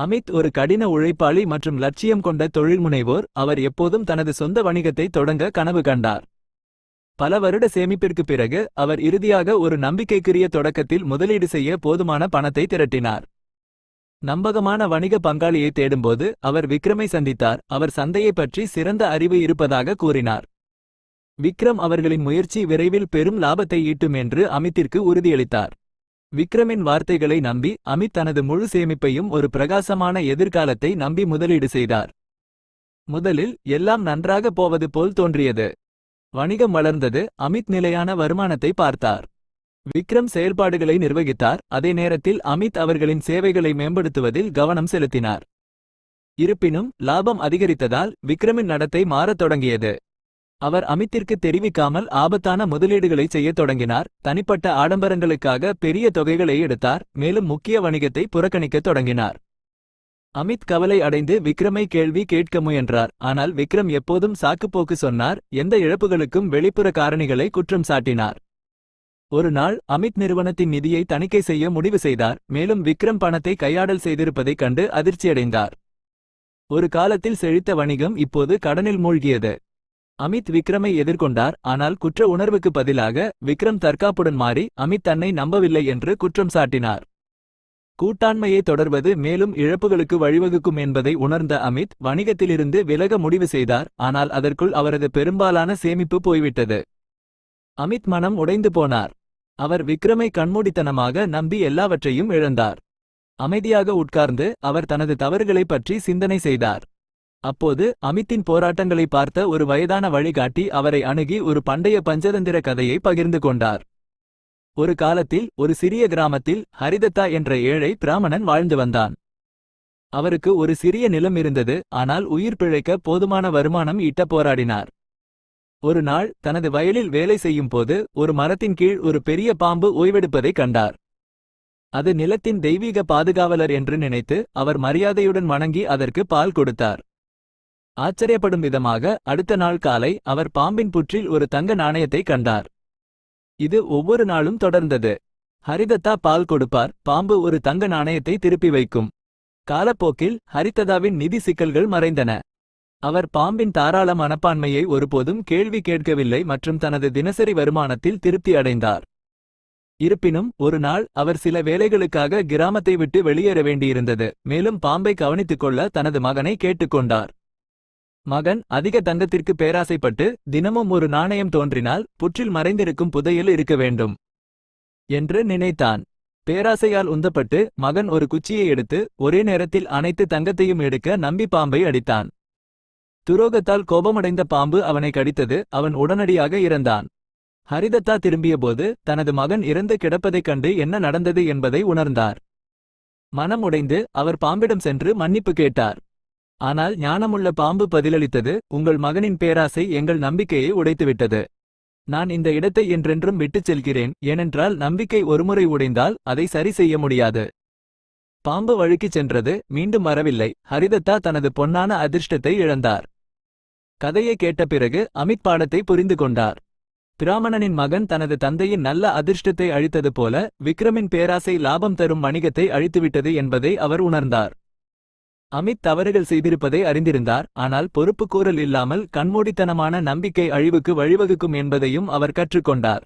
அமித் ஒரு கடின உழைப்பாளி மற்றும் லட்சியம் கொண்ட தொழில்முனைவோர். அவர் எப்போதும் தனது சொந்த வணிகத்தை தொடங்க கனவு கண்டார். பல வருட சேமிப்பிற்கு பிறகு அவர் இறுதியாக ஒரு நம்பிக்கைக்குரிய தொடக்கத்தில் முதலீடு செய்ய போதுமான பணத்தை திரட்டினார். நம்பகமான வணிக பங்காளியை தேடும்போது அவர் விக்ரமை சந்தித்தார். அவர் சந்தையை பற்றி சிறந்த அறிவு இருப்பதாக கூறினார். விக்ரம் அவர்களின் முயற்சி விரைவில் பெரும் லாபத்தை ஈட்டும் என்று அமித்திற்கு உறுதியளித்தார். விக்ரமின் வார்த்தைகளை நம்பி அமித் தனது முழு சேமிப்பையும் ஒரு பிரகாசமான எதிர்காலத்தை நம்பி முதலீடு செய்தார். முதலில் எல்லாம் நன்றாக போவது போல் தோன்றியது. வணிகம் வளர்ந்தது. அமித் நிலையான வருமானத்தை பார்த்தார். விக்ரம் செயல்பாடுகளை நிர்வகித்தார். அதே நேரத்தில் அமித் அவர்களின் சேவைகளை மேம்படுத்துவதில் கவனம் செலுத்தினார். இருப்பினும் லாபம் அதிகரித்ததால் விக்ரமின் நடத்தை மாறத் தொடங்கியது. அவர் அமித்திற்கு தெரிவிக்காமல் ஆபத்தான முதலீடுகளை செய்யத் தொடங்கினார். தனிப்பட்ட ஆடம்பரங்களுக்காக பெரிய தொகைகளை எடுத்தார். மேலும் முக்கிய வணிகத்தை புறக்கணிக்கத் தொடங்கினார். அமித் கவலை அடைந்து விக்ரமை கேள்வி கேட்க முயன்றார். ஆனால் விக்ரம் எப்போதும் சாக்குப்போக்கு சொன்னார். எந்த இழப்புகளுக்கும் வெளிப்புற காரணிகளை குற்றம் சாட்டினார். ஒரு நாள் அமித் நிறுவனத்தின் நிதியை தணிக்கை செய்ய முடிவு செய்தார். மேலும் விக்ரம் பணத்தை கையாடல் செய்திருப்பதைக் கண்டு அதிர்ச்சியடைந்தார். ஒரு காலத்தில் செழித்த வணிகம் இப்போது கடனில் மூழ்கியது. அமித் விக்ரமை எதிர்கொண்டார். ஆனால் குற்ற உணர்வுக்கு பதிலாக விக்ரம் தற்காப்புடன் மாறி அமித் தன்னை நம்பவில்லை என்று குற்றம் சாட்டினார். கூட்டாண்மையை தொடர்வது மேலும் இழப்புகளுக்கு வழிவகுக்கும் என்பதை உணர்ந்த அமித் வணிகத்திலிருந்து விலக முடிவு செய்தார். ஆனால் அதற்குள் அவரது பெரும்பாலான சேமிப்பு போய்விட்டது. அமித் மனம் உடைந்து போனார். அவர் விக்ரமை கண்மூடித்தனமாக நம்பி எல்லாவற்றையும் இழந்தார். அமைதியாக உட்கார்ந்து அவர் தனது தவறுகளைப் பற்றி சிந்தனை செய்தார். அப்போது அமித்தின் போராட்டங்களை பார்த்த ஒரு வயதான வழிகாட்டி அவரை அணுகி ஒரு பண்டைய பஞ்சதந்திர கதையை பகிர்ந்து கொண்டார். ஒரு காலத்தில் ஒரு சிறிய கிராமத்தில் ஹரிதத்தா என்ற ஏழை பிராமணன் வாழ்ந்து வந்தான். அவருக்கு ஒரு சிறிய நிலம் இருந்தது. ஆனால் உயிர் பிழைக்க போதுமான வருமானம் ஈட்ட போராடினார். ஒரு நாள் தனது வயலில் வேலை செய்யும் போது ஒரு மரத்தின் கீழ் ஒரு பெரிய பாம்பு ஓய்வெடுப்பதைக் கண்டார். அது நிலத்தின் தெய்வீக பாதுகாவலர் என்று நினைத்து அவர் மரியாதையுடன் வணங்கி அதற்கு பால் கொடுத்தார். ஆச்சரியப்படும் விதமாக அடுத்த நாள் காலை அவர் பாம்பின் புற்றில் ஒரு தங்க நாணயத்தை கண்டார். இது ஒவ்வொரு நாளும் தொடர்ந்தது. ஹரிதத்தா பால் கொடுப்பார். பாம்பு ஒரு தங்க நாணயத்தை திருப்பி வைக்கும். காலப்போக்கில் ஹரிதத்தாவின் நிதி சிக்கல்கள் மறைந்தன. அவர் பாம்பின் தாராள மனப்பான்மையை ஒருபோதும் கேள்வி கேட்கவில்லை மற்றும் தனது தினசரி வருமானத்தில் திருப்தி அடைந்தார். இருப்பினும் ஒரு நாள் அவர் சில வேலைகளுக்காக கிராமத்தை விட்டு வெளியேற வேண்டியிருந்தது. மேலும் பாம்பை கவனித்துக் கொள்ள தனது மகனை கேட்டுக்கொண்டார். மகன் அதிக தங்கத்திற்கு பேராசைப்பட்டு தினமும் ஒரு நாணயம் தோன்றினால் புற்றில் மறைந்திருக்கும் புதையல் இருக்க வேண்டும் என்று நினைத்தான். பேராசையால் உந்தப்பட்டு மகன் ஒரு குச்சியை எடுத்து ஒரே நேரத்தில் அனைத்து தங்கத்தையும் எடுக்க நம்பி பாம்பை அடித்தான். துரோகத்தால் கோபமடைந்த பாம்பு அவனை கடித்தது. அவன் உடனடியாக இறந்தான். ஹரிதத்தா திரும்பியபோது தனது மகன் இறந்து கிடப்பதைக் கண்டு என்ன நடந்தது என்பதை உணர்ந்தார். மனம் உடைந்து அவர் பாம்பிடம் சென்று மன்னிப்பு கேட்டார். ஆனால் ஞானமுள்ள பாம்பு பதிலளித்தது, உங்கள் மகனின் பேராசை எங்கள் நம்பிக்கையை உடைத்துவிட்டது. நான் இந்த இடத்தை என்றென்றும் விட்டுச் செல்கிறேன். ஏனென்றால் நம்பிக்கை ஒருமுறை உடைந்தால் அதை சரி செய்ய முடியாது. பாம்பு வழுக்கிச் சென்றது. மீண்டும் வரவில்லை. ஹரிதத்தா தனது பொன்னான அதிர்ஷ்டத்தை இழந்தார். கதையை கேட்ட பிறகு அமித் பாடத்தை புரிந்து கொண்டார். பிராமணனின் மகன் தனது தந்தையின் நல்ல அதிர்ஷ்டத்தை அழித்தது போல விக்ரமின் பேராசை லாபம் தரும் வணிகத்தை அழித்துவிட்டது என்பதை அவர் உணர்ந்தார். அமித் தவறுகள் செய்திருப்பதை அறிந்திருந்தார். ஆனால் பொறுப்புக்கூறல் இல்லாமல் கண்மூடித்தனமான நம்பிக்கை அழிவுக்கு வழிவகுக்கும் என்பதையும் அவர் கற்றுக்கொண்டார்.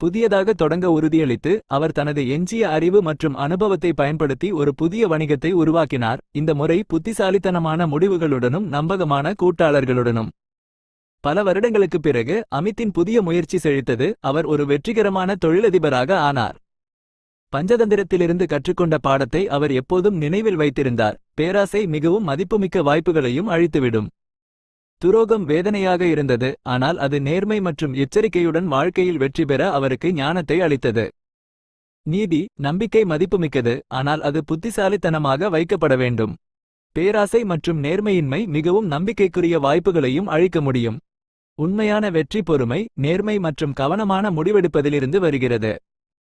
புதியதாக தொடங்க உறுதியளித்து அவர் தனது எஞ்சிய அறிவு மற்றும் அனுபவத்தை பயன்படுத்தி ஒரு புதிய வணிகத்தை உருவாக்கினார். இந்த முறை புத்திசாலித்தனமான முடிவுகளுடனும் நம்பகமான கூட்டாளர்களுடனும். பல வருடங்களுக்குப் பிறகு அமித்தின் புதிய முயற்சி செழித்தது. அவர் ஒரு வெற்றிகரமான தொழிலதிபராக ஆனார். பஞ்சதந்திரத்திலிருந்து கற்றுக்கொண்ட பாடத்தை அவர் எப்போதும் நினைவில் வைத்திருந்தார். பேராசை மிகவும் மதிப்புமிக்க வாய்ப்புகளையும் அழித்துவிடும். துரோகம் வேதனையாக இருந்தது. ஆனால் அது நேர்மை மற்றும் எச்சரிக்கையுடன் வாழ்க்கையில் வெற்றி பெற அவருக்கு ஞானத்தை அளித்தது. நீதி, நம்பிக்கை மதிப்புமிக்கது. ஆனால் அது புத்திசாலித்தனமாக வைக்கப்பட வேண்டும். பேராசை மற்றும் நேர்மையின்மை மிகவும் நம்பிக்கைக்குரிய வாய்ப்புகளையும் அழிக்க முடியும். உண்மையான வெற்றி பொறுமை, நேர்மை மற்றும் கவனமான முடிவெடுப்பதிலிருந்து வருகிறது.